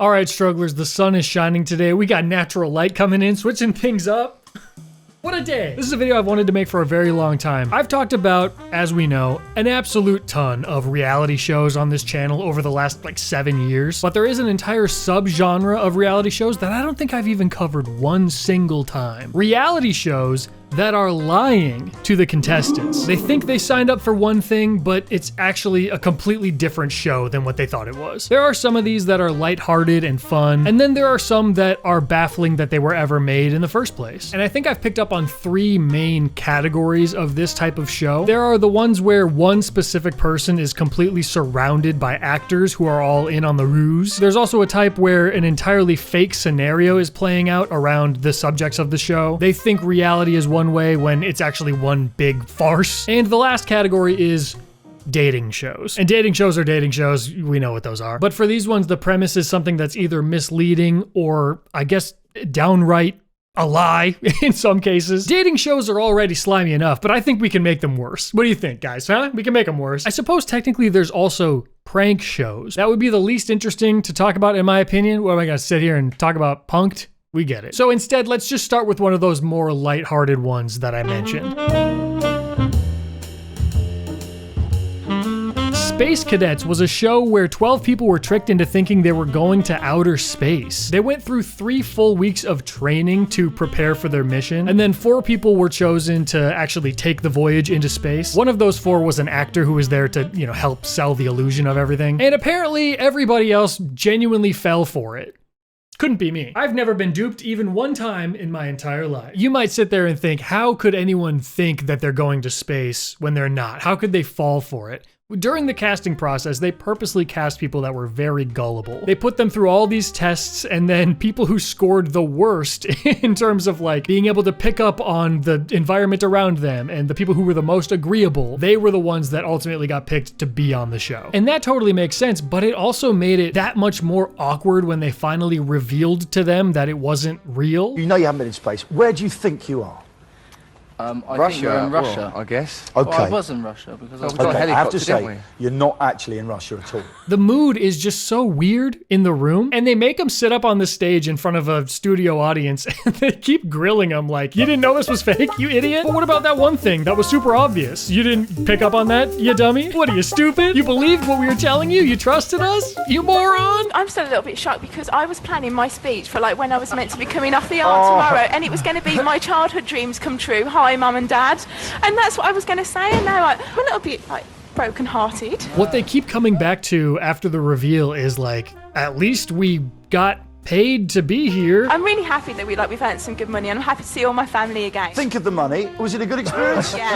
All right, strugglers, the sun is shining today. We got natural light coming in, switching things up. What a day. This is a video I've wanted to make for a very long time. I've talked about, as we know, an absolute ton of reality shows on this channel over the last 7 years, but there is an entire subgenre of reality shows that I don't think I've even covered one single time. Reality shows that are lying to the contestants. They think they signed up for one thing, but it's actually a completely different show than what they thought it was. There are some of these that are lighthearted and fun, and then there are some that are baffling that they were ever made in the first place. And I think I've picked up on 3 main categories of this type of show. There are the ones where one specific person is completely surrounded by actors who are all in on the ruse. There's also a type where an entirely fake scenario is playing out around the subjects of the show. They think reality is one way when it's actually one big farce. And the last category is dating shows. And dating shows are dating shows. We know what those are. But for these ones, the premise is something that's either misleading or, I guess, downright a lie in some cases. Dating shows are already slimy enough, but I think we can make them worse. What do you think, guys? Huh? We can make them worse. I suppose technically there's also prank shows. That would be the least interesting to talk about, in my opinion. What am I gonna sit here and talk about punked? We get it. So instead, let's just start with one of those more lighthearted ones that I mentioned. Space Cadets was a show where 12 people were tricked into thinking they were going to outer space. They went through 3 full weeks of training to prepare for their mission, and then 4 people were chosen to actually take the voyage into space. One of those 4 was an actor who was there to, help sell the illusion of everything. And apparently everybody else genuinely fell for it. Couldn't be me. I've never been duped even one time in my entire life. You might sit there and think, how could anyone think that they're going to space when they're not? How could they fall for it? During the casting process, they purposely cast people that were very gullible. They put them through all these tests, and then people who scored the worst in terms of being able to pick up on the environment around them and the people who were the most agreeable, they were the ones that ultimately got picked to be on the show. And that totally makes sense, but it also made it that much more awkward when they finally revealed to them that it wasn't real. You know you haven't been in space. Where do you think you are? I think we're in Russia. Well, I guess. Okay. Well, I was in Russia because I was got a I have to helicopter, didn't say, we? you're not actually in Russia at all. The mood is just so weird in the room, and they make them sit up on the stage in front of a studio audience, and they keep grilling them like, you didn't know this was fake, you idiot? But what about that one thing that was super obvious? You didn't pick up on that, you dummy? What are you, stupid? You believed what we were telling you? You trusted us? You moron? I'm still a little bit shocked because I was planning my speech for when I was meant to be coming off the art tomorrow, and it was going to be my childhood dreams come true. Hi, Mum and Dad. And that's what I was going to say, and now I'm a little bit broken-hearted. What they keep coming back to after the reveal is at least we got paid to be here. I'm really happy that we've earned some good money, and I'm happy to see all my family again. Think of the money. Was it a good experience? Yeah.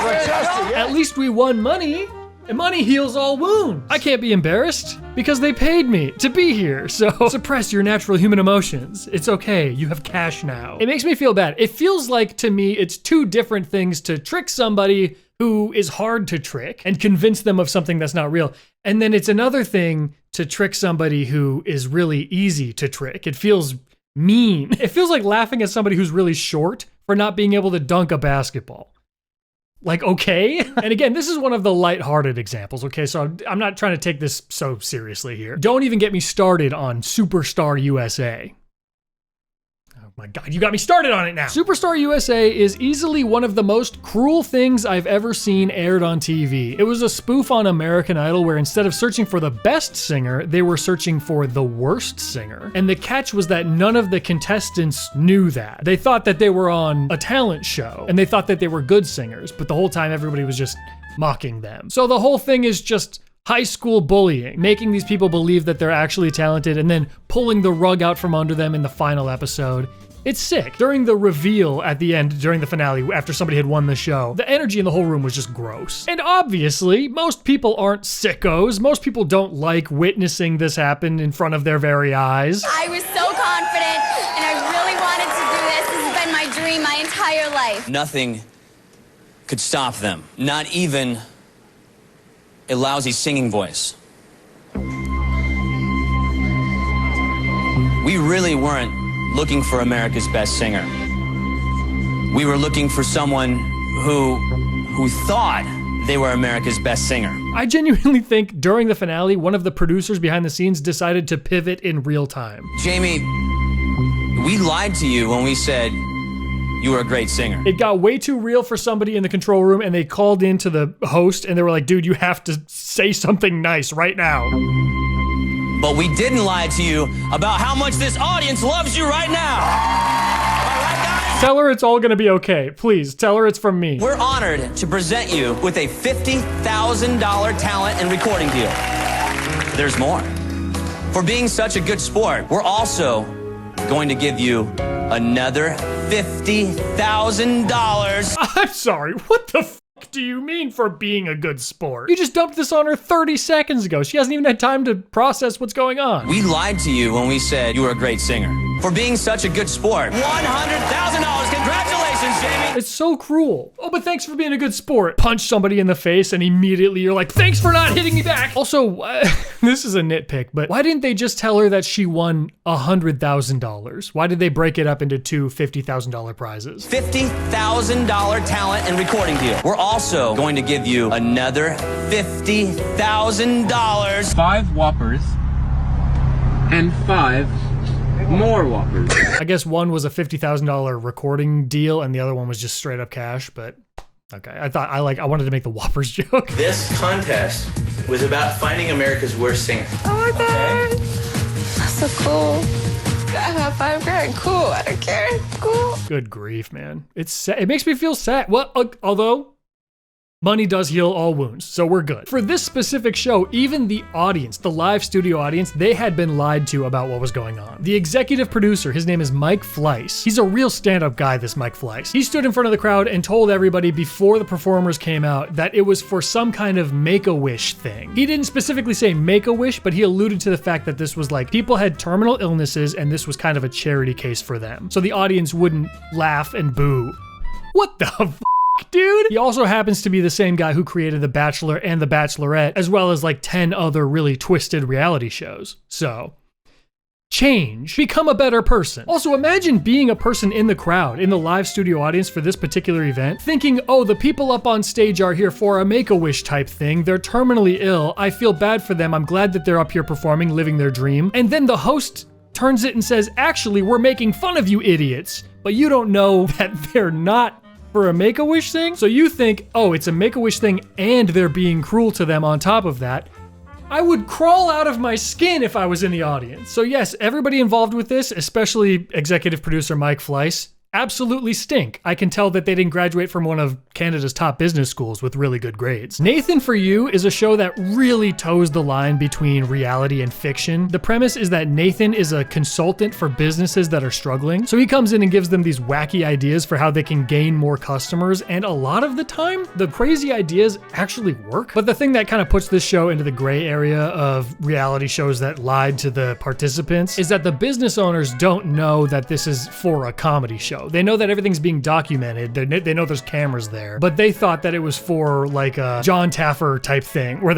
Fantastic, yeah. At least we won money. And money heals all wounds. I can't be embarrassed because they paid me to be here. So suppress your natural human emotions. It's okay. You have cash now. It makes me feel bad. It feels like to me it's 2 different things to trick somebody who is hard to trick and convince them of something that's not real. And then it's another thing to trick somebody who is really easy to trick. It feels mean. It feels like laughing at somebody who's really short for not being able to dunk a basketball. Okay? And again, this is one of the lighthearted examples, okay? So I'm not trying to take this so seriously here. Don't even get me started on Superstar USA. Oh my God, you got me started on it now. Superstar USA is easily one of the most cruel things I've ever seen aired on TV. It was a spoof on American Idol where instead of searching for the best singer, they were searching for the worst singer. And the catch was that none of the contestants knew that. They thought that they were on a talent show, and they thought that they were good singers, but the whole time everybody was just mocking them. So the whole thing is just high school bullying, making these people believe that they're actually talented and then pulling the rug out from under them in the final episode. It's sick. During the reveal at the end, during the finale, after somebody had won the show, the energy in the whole room was just gross. And obviously, most people aren't sickos. Most people don't like witnessing this happen in front of their very eyes. I was so confident, and I really wanted to do this. This has been my dream my entire life. Nothing could stop them. Not even a lousy singing voice. We really weren't looking for America's best singer. We were looking for someone who thought they were America's best singer. I genuinely think during the finale, one of the producers behind the scenes decided to pivot in real time. Jamie, we lied to you when we said you were a great singer. It got way too real for somebody in the control room, and they called into the host and they were like, dude, you have to say something nice right now. But we didn't lie to you about how much this audience loves you right now. All right, guys? Tell her it's all gonna be okay. Please, tell her it's from me. We're honored to present you with a $50,000 talent and recording deal. There's more. For being such a good sport, we're also going to give you another $50,000. I'm sorry, what the f do you mean for being a good sport? You just dumped this on her 30 seconds ago. She hasn't even had time to process what's going on. We lied to you when we said you were a great singer. For being such a good sport, $100,000. Congratulations, Jamie. It's so cruel. Oh, but thanks for being a good sport. Punch somebody in the face and immediately you're like, thanks for not hitting me back. Also, this is a nitpick, but why didn't they just tell her that she won $100,000? Why did they break it up into two $50,000 prizes? $50,000 talent and recording deal. We're also going to give you another $50,000. 5 Whoppers and 5 more Whoppers. I guess one was a $50,000 recording deal and the other one was just straight up cash, but okay. I wanted to make the Whoppers joke. This contest was about finding America's worst singer. Oh my God. That's so cool. I got $5 grand. Cool. I don't care. Cool. Good grief, man. It's sad. It makes me feel sad. Well, although money does heal all wounds, so we're good. For this specific show, even the audience, the live studio audience, they had been lied to about what was going on. The executive producer, his name is Mike Fleiss. He's a real stand-up guy, this Mike Fleiss. He stood in front of the crowd and told everybody before the performers came out that it was for some kind of Make-A-Wish thing. He didn't specifically say Make-A-Wish, but he alluded to the fact that this was like people had terminal illnesses and this was kind of a charity case for them. So the audience wouldn't laugh and boo. What the f***? Dude. He also happens to be the same guy who created The Bachelor and The Bachelorette, as well as like 10 other really twisted reality shows. So, change. Become a better person. Also, imagine being a person in the crowd, in the live studio audience for this particular event, thinking, oh, the people up on stage are here for a Make-A-Wish type thing. They're terminally ill. I feel bad for them. I'm glad that they're up here performing, living their dream. And then the host turns it and says, actually, we're making fun of you idiots. But you don't know that they're not for a Make-A-Wish thing? So you think, oh, it's a Make-A-Wish thing and they're being cruel to them on top of that. I would crawl out of my skin if I was in the audience. So yes, everybody involved with this, especially executive producer Mike Fleiss, absolutely stink. I can tell that they didn't graduate from one of Canada's top business schools with really good grades. Nathan For You is a show that really toes the line between reality and fiction. The premise is that Nathan is a consultant for businesses that are struggling. So he comes in and gives them these wacky ideas for how they can gain more customers. And a lot of the time, the crazy ideas actually work. But the thing that kind of puts this show into the gray area of reality shows that lied to the participants is that the business owners don't know that this is for a comedy show. They know that everything's being documented. They know there's cameras there, but they thought that it was for like a John Taffer type thing where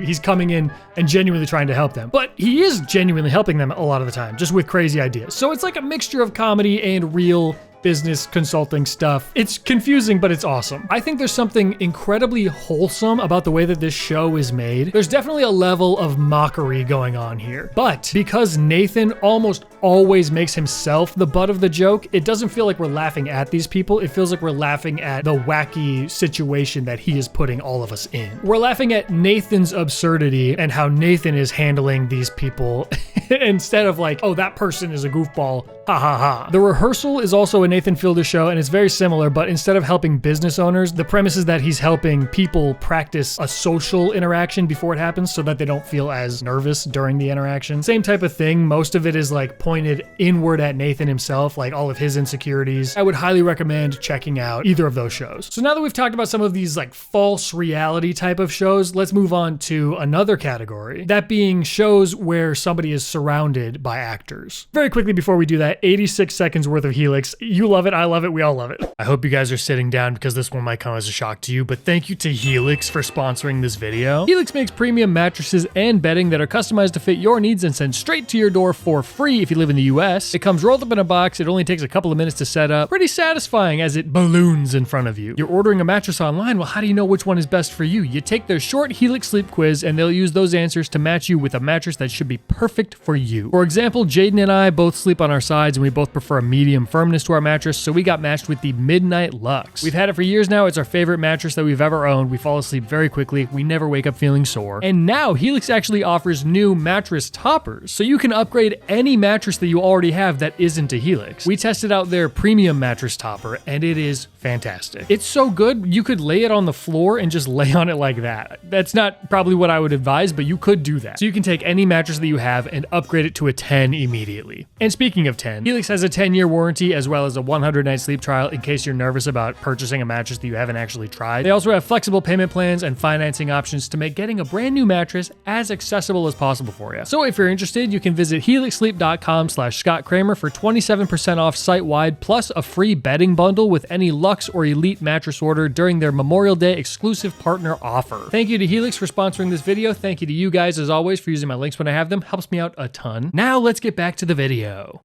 he's coming in and genuinely trying to help them. But he is genuinely helping them a lot of the time, just with crazy ideas. So it's like a mixture of comedy and real business consulting stuff. It's confusing, but it's awesome. I think there's something incredibly wholesome about the way that this show is made. There's definitely a level of mockery going on here. But because Nathan almost always makes himself the butt of the joke, it doesn't feel like we're laughing at these people. It feels like we're laughing at the wacky situation that he is putting all of us in. We're laughing at Nathan's absurdity and how Nathan is handling these people instead of like, oh, that person is a goofball, ha ha ha. The Rehearsal is also a Nathan Fielder show, and it's very similar, but instead of helping business owners, the premise is that he's helping people practice a social interaction before it happens so that they don't feel as nervous during the interaction. Same type of thing. Most of it is like pointed inward at Nathan himself, like all of his insecurities. I would highly recommend checking out either of those shows. So now that we've talked about some of these like false reality type of shows, let's move on to another category, that being shows where somebody is surrounded by actors. Very quickly before we do that, 86 seconds worth of Helix. You You love it, I love it, we all love it. I hope you guys are sitting down because this one might come as a shock to you, but thank you to Helix for sponsoring this video. Helix makes premium mattresses and bedding that are customized to fit your needs and sent straight to your door for free if you live in the US. It comes rolled up in a box, it only takes a couple of minutes to set up. Pretty satisfying as it balloons in front of you. You're ordering a mattress online, well how do you know which one is best for you? You take their short Helix sleep quiz and they'll use those answers to match you with a mattress that should be perfect for you. For example, Jaden and I both sleep on our sides and we both prefer a medium firmness to our mattress, so we got matched with the Midnight Lux. We've had it for years now, it's our favorite mattress that we've ever owned. We fall asleep very quickly, we never wake up feeling sore. And now Helix actually offers new mattress toppers, so you can upgrade any mattress that you already have that isn't a Helix. We tested out their premium mattress topper and it is fantastic. It's so good, you could lay it on the floor and just lay on it like that. That's not probably what I would advise, but you could do that. So you can take any mattress that you have and upgrade it to a 10 immediately. And speaking of 10, Helix has a 10-year warranty as well as a 100-night sleep trial in case you're nervous about purchasing a mattress that you haven't actually tried. They also have flexible payment plans and financing options to make getting a brand new mattress as accessible as possible for you. So if you're interested, you can visit helixsleep.com/Scott Cramer for 27% off site-wide plus a free bedding bundle with any Lux or Elite mattress order during their Memorial Day exclusive partner offer. Thank you to Helix for sponsoring this video. Thank you to you guys as always for using my links when I have them. Helps me out a ton. Now let's get back to the video.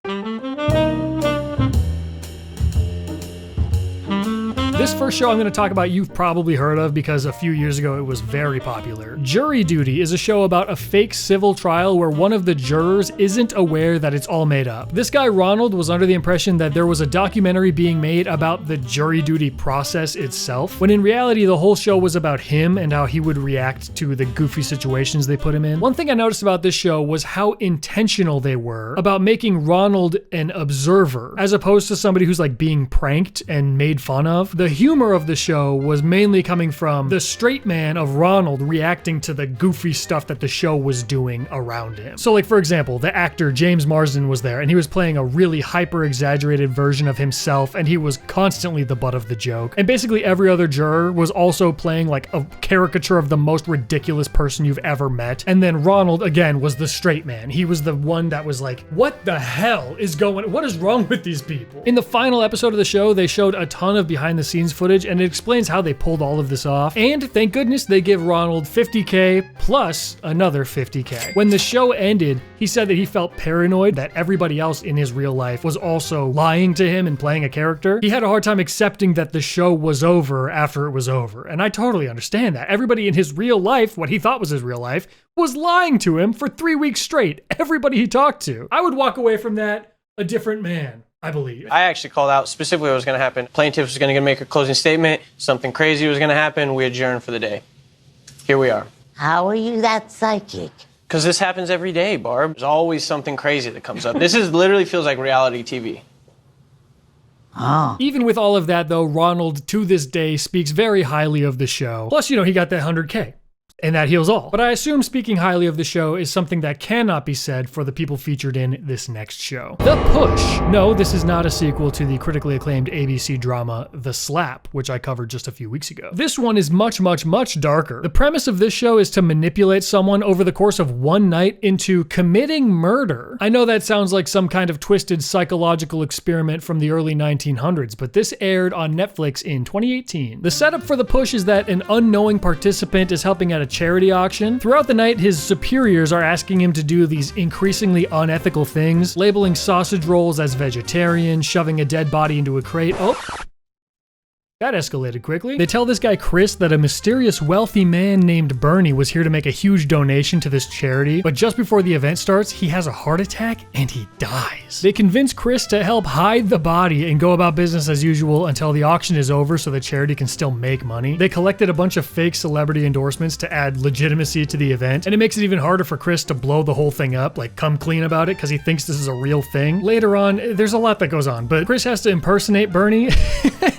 This first show I'm going to talk about you've probably heard of because a few years ago it was very popular. Jury Duty is a show about a fake civil trial where one of the jurors isn't aware that it's all made up. This guy Ronald was under the impression that there was a documentary being made about the jury duty process itself, when in reality the whole show was about him and how he would react to the goofy situations they put him in. One thing I noticed about this show was how intentional they were about making Ronald an observer as opposed to somebody who's like being pranked and made fun of. The humor of the show was mainly coming from the straight man of Ronald reacting to the goofy stuff that the show was doing around him. So like for example, the actor James Marsden was there and he was playing a really hyper exaggerated version of himself and he was constantly the butt of the joke. And basically every other juror was also playing like a caricature of the most ridiculous person you've ever met. And then Ronald again was the straight man. He was the one that was like, what the hell is what is wrong with these people? In the final episode of the show, they showed a ton of behind the scenes footage and it explains how they pulled all of this off. And thank goodness they give Ronald $50K plus another $50K. When the show ended, he said that he felt paranoid that everybody else in his real life was also lying to him and playing a character. He had a hard time accepting that the show was over after it was over. And I totally understand that. Everybody in his real life, what he thought was his real life, was lying to him for 3 weeks straight. Everybody he talked to. I would walk away from that a different man, I believe. I actually called out specifically what was going to happen. Plaintiff was going to make a closing statement. Something crazy was going to happen. We adjourned for the day. Here we are. How are you that psychic? Because this happens every day, Barb. There's always something crazy that comes up. This literally feels like reality TV. Oh. Even with all of that though, Ronald to this day speaks very highly of the show. Plus, he got that 100K. And that heals all. But I assume speaking highly of the show is something that cannot be said for the people featured in this next show. The Push. No, this is not a sequel to the critically acclaimed ABC drama The Slap, which I covered just a few weeks ago. This one is much, much, much darker. The premise of this show is to manipulate someone over the course of one night into committing murder. I know that sounds like some kind of twisted psychological experiment from the early 1900s, but this aired on Netflix in 2018. The setup for The Push is that an unknowing participant is helping at a charity auction. Throughout the night, his superiors are asking him to do these increasingly unethical things, labeling sausage rolls as vegetarian, shoving a dead body into a crate. Oh. That escalated quickly. They tell this guy Chris that a mysterious wealthy man named Bernie was here to make a huge donation to this charity, but just before the event starts, he has a heart attack and he dies. They convince Chris to help hide the body and go about business as usual until the auction is over so the charity can still make money. They collected a bunch of fake celebrity endorsements to add legitimacy to the event, and it makes it even harder for Chris to blow the whole thing up, like come clean about it because he thinks this is a real thing. Later on, there's a lot that goes on, but Chris has to impersonate Bernie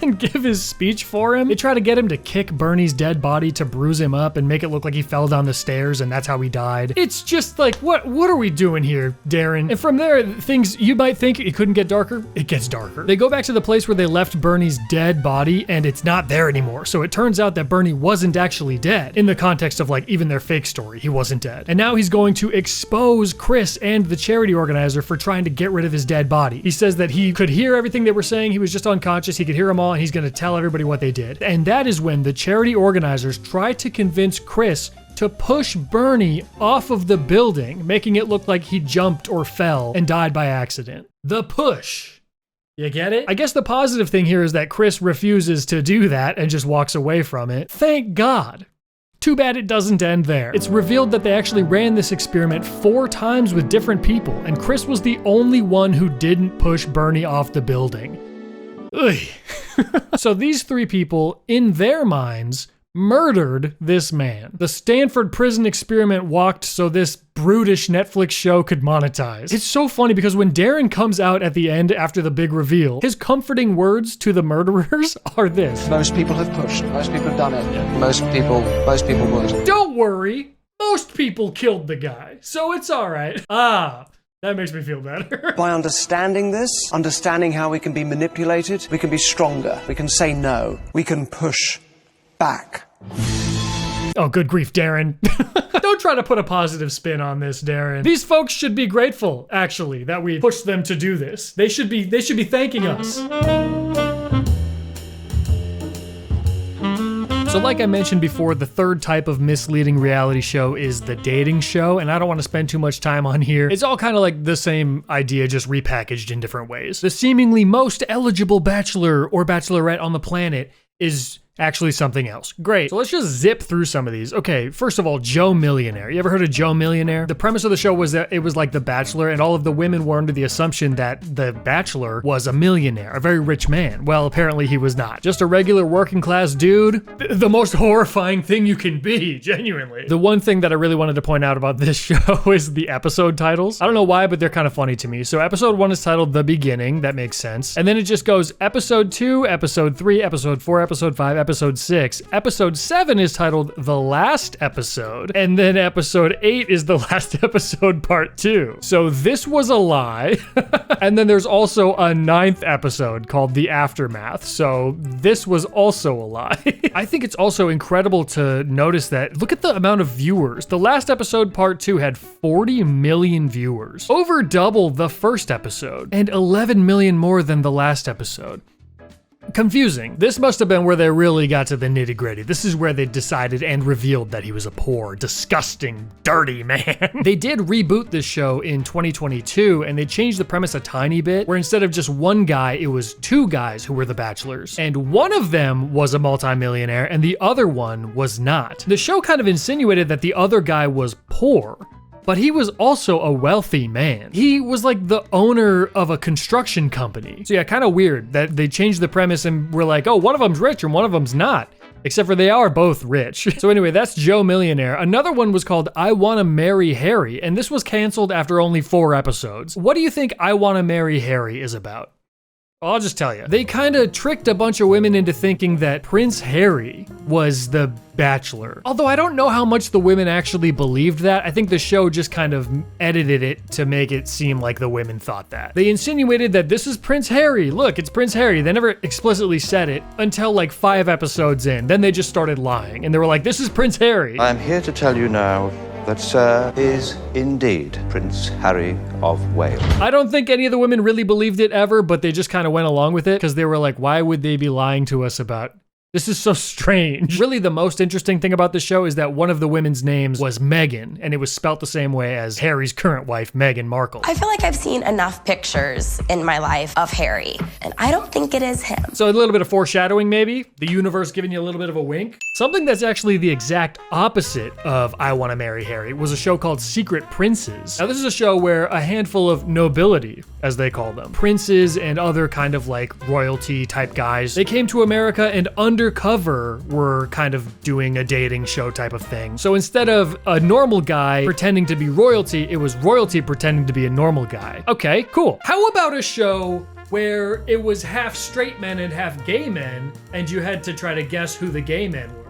and give his speech for him. They try to get him to kick Bernie's dead body to bruise him up and make it look like he fell down the stairs and that's how he died. It's just like, what are we doing here, Darren? And from there, things you might think it couldn't get darker, it gets darker. They go back to the place where they left Bernie's dead body and it's not there anymore. So it turns out that Bernie wasn't actually dead. In the context of like even their fake story, he wasn't dead. And now he's going to expose Chris and the charity organizer for trying to get rid of his dead body. He says that he could hear everything they were saying, he was just unconscious, he could hear them all, and he's gonna tell everybody what they did. And that is when the charity organizers try to convince Chris to push Bernie off of the building, making it look like he jumped or fell and died by accident. The push. You get it? I guess the positive thing here is that Chris refuses to do that and just walks away from it. Thank God. Too bad it doesn't end there. It's revealed that they actually ran this experiment 4 times with different people, and Chris was the only one who didn't push Bernie off the building. Ugh. So these 3 people, in their minds, murdered this man. The Stanford prison experiment walked so this brutish Netflix show could monetize. It's so funny because when Darren comes out at the end after the big reveal, his comforting words to the murderers are this. Most people have pushed. Most people have done it. Most people would. Don't worry. Most people killed the guy, so it's all right. That makes me feel better. By understanding this, understanding how we can be manipulated, we can be stronger. We can say no. We can push back. Oh, good grief, Darren. Don't try to put a positive spin on this, Darren. These folks should be grateful, actually, that we pushed them to do this. They should be thanking us. So like I mentioned before, the third type of misleading reality show is the dating show, and I don't want to spend too much time on here. It's all kind of like the same idea, just repackaged in different ways. The seemingly most eligible bachelor or bachelorette on the planet is actually something else. Great. So let's just zip through some of these. Okay, first of all, Joe Millionaire. You ever heard of Joe Millionaire? The premise of the show was that it was like The Bachelor, and all of the women were under the assumption that the Bachelor was a millionaire, a very rich man. Well, apparently he was not. Just a regular working class dude. The most horrifying thing you can be, genuinely. The one thing that I really wanted to point out about this show is the episode titles. I don't know why, but they're kind of funny to me. So episode 1 is titled The Beginning. That makes sense. And then it just goes episode 2, episode 3, episode 4, episode 5, episode 6. Episode 7 is titled The Last Episode. And then episode 8 is The Last Episode Part 2. So this was a lie. And then there's also a 9th episode called The Aftermath. So this was also a lie. I think it's also incredible to notice that, look at the amount of viewers. The Last Episode Part 2 had 40 million viewers. Over double the first episode. And 11 million more than the last episode. Confusing. This must have been where they really got to the nitty-gritty. This is where they decided and revealed that he was a poor, disgusting, dirty man. They did reboot this show in 2022, and they changed the premise a tiny bit, where instead of just one guy, it was 2 guys who were the bachelors. And one of them was a multimillionaire, and the other one was not. The show kind of insinuated that the other guy was poor, but he was also a wealthy man. He was like the owner of a construction company. So yeah, kind of weird that they changed the premise and were like, oh, one of them's rich and one of them's not. Except for they are both rich. So anyway, that's Joe Millionaire. Another one was called I Wanna Marry Harry, and this was canceled after only 4 episodes. What do you think I Wanna Marry Harry is about? Well, I'll just tell you. They kind of tricked a bunch of women into thinking that Prince Harry was the Bachelor. Although I don't know how much the women actually believed that. I think the show just kind of edited it to make it seem like the women thought that. They insinuated that this is Prince Harry. Look, it's Prince Harry. They never explicitly said it until like 5 episodes in. Then they just started lying. And they were like, this is Prince Harry. I am here to tell you now that Sir is indeed Prince Harry of Wales. I don't think any of the women really believed it ever, but they just kind of went along with it because they were like, why would they be lying to us about this? Is so strange. Really, the most interesting thing about the show is that one of the women's names was Meghan, and it was spelt the same way as Harry's current wife, Meghan Markle. I feel like I've seen enough pictures in my life of Harry, and I don't think it is him. So a little bit of foreshadowing, maybe? The universe giving you a little bit of a wink? Something that's actually the exact opposite of I Wanna Marry Harry was a show called Secret Princes. Now, this is a show where a handful of nobility, as they call them, princes and other kind of like royalty type guys, they came to America and undercover were kind of doing a dating show type of thing. So instead of a normal guy pretending to be royalty, it was royalty pretending to be a normal guy. Okay, cool. How about a show where it was half straight men and half gay men, and you had to try to guess who the gay men were.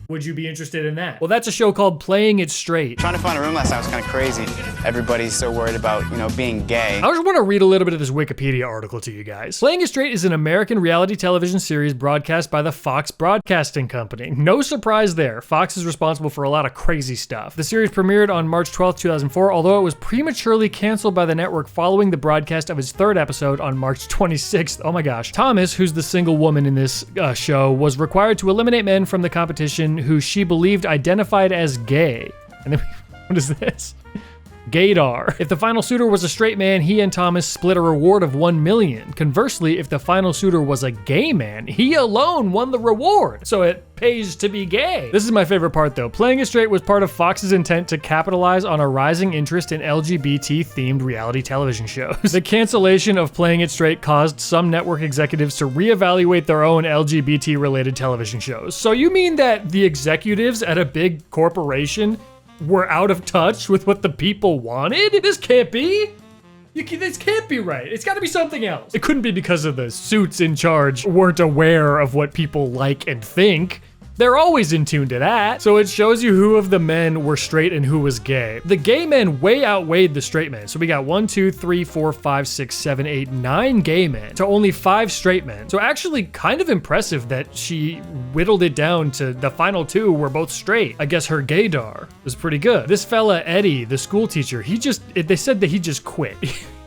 Would you be interested in that? Well, that's a show called Playing It Straight. Trying to find a room last night was kind of crazy. Everybody's so worried about, being gay. I just want to read a little bit of this Wikipedia article to you guys. Playing It Straight is an American reality television series broadcast by the Fox Broadcasting Company. No surprise there. Fox is responsible for a lot of crazy stuff. The series premiered on March 12th, 2004, although it was prematurely canceled by the network following the broadcast of its third episode on March 26th. Oh my gosh. Thomas, who's the single woman in this show, was required to eliminate men from the competition who she believed identified as gay. And then, what is this? Gaydar. If the final suitor was a straight man, he and Thomas split a reward of $1 million. Conversely, if the final suitor was a gay man, he alone won the reward. So it pays to be gay. This is my favorite part though. Playing It Straight was part of Fox's intent to capitalize on a rising interest in LGBT-themed reality television shows. The cancellation of Playing It Straight caused some network executives to reevaluate their own LGBT-related television shows. So you mean that the executives at a big corporation were out of touch with what the people wanted? This can't be. This can't be right. It's got to be something else. It couldn't be because of the suits in charge weren't aware of what people like and think. They're always in tune to that. So it shows you who of the men were straight and who was gay. The gay men way outweighed the straight men. So we got 1, 2, 3, 4, 5, 6, 7, 8, 9 gay men to only 5 straight men. So actually kind of impressive that she whittled it down to the final 2 were both straight. I guess her gaydar was pretty good. This fella, Eddie, the school teacher, they said that he just quit.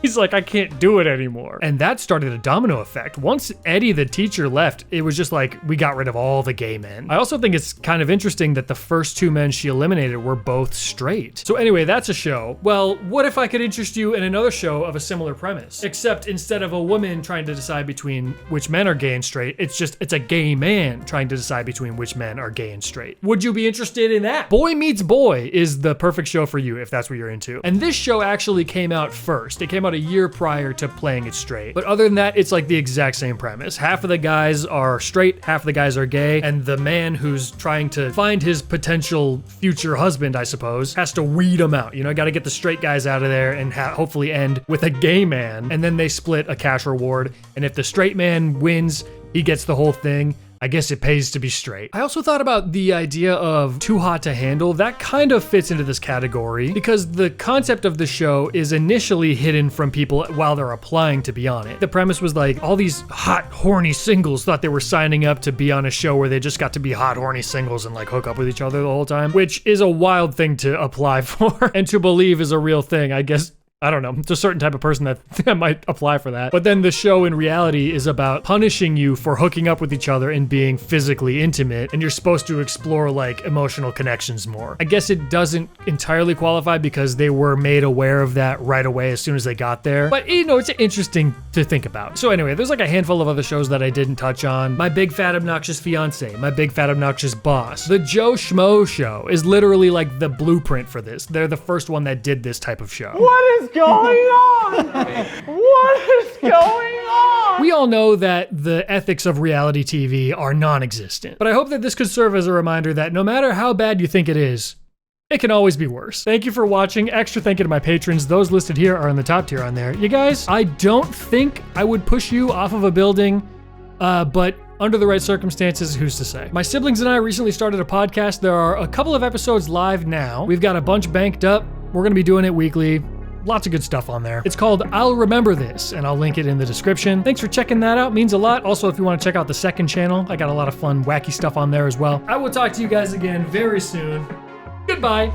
He's like, I can't do it anymore. And that started a domino effect. Once Eddie, the teacher, left, it was just like, we got rid of all the gay men. I also think it's kind of interesting that the first 2 men she eliminated were both straight. So anyway, that's a show. Well, what if I could interest you in another show of a similar premise? Except instead of a woman trying to decide between which men are gay and straight, it's a gay man trying to decide between which men are gay and straight. Would you be interested in that? Boy Meets Boy is the perfect show for you if that's what you're into. And this show actually came out first. It came out a year prior to Playing It Straight. But other than that, it's like the exact same premise. Half of the guys are straight, half of the guys are gay, and the man who's trying to find his potential future husband, I suppose, has to weed them out. Gotta get the straight guys out of there and hopefully end with a gay man. And then they split a cash reward. And if the straight man wins, he gets the whole thing. I guess it pays to be straight. I also thought about the idea of Too Hot to Handle. That kind of fits into this category because the concept of the show is initially hidden from people while they're applying to be on it. The premise was like all these hot, horny singles thought they were signing up to be on a show where they just got to be hot, horny singles and like hook up with each other the whole time, which is a wild thing to apply for and to believe is a real thing. I guess I don't know, it's a certain type of person that might apply for that. But then the show in reality is about punishing you for hooking up with each other and being physically intimate, and you're supposed to explore like emotional connections more. I guess it doesn't entirely qualify because they were made aware of that right away as soon as they got there. But it's interesting to think about. So anyway, there's like a handful of other shows that I didn't touch on. My Big Fat Obnoxious Fiancé, My Big Fat Obnoxious Boss. The Joe Schmo Show is literally like the blueprint for this. They're the first one that did this type of show. What is going on? What is going on? We all know that the ethics of reality TV are non-existent, but I hope that this could serve as a reminder that no matter how bad you think it is, it can always be worse. Thank you for watching. Extra thank you to my patrons. Those listed here are in the top tier on there. You guys, I don't think I would push you off of a building, but under the right circumstances, who's to say? My siblings and I recently started a podcast. There are a couple of episodes live now. We've got a bunch banked up. We're gonna be doing it weekly. Lots of good stuff on there. It's called I'll Remember This, and I'll link it in the description. Thanks for checking that out. Means a lot. Also, if you want to check out the second channel, I got a lot of fun, wacky stuff on there as well. I will talk to you guys again very soon. Goodbye.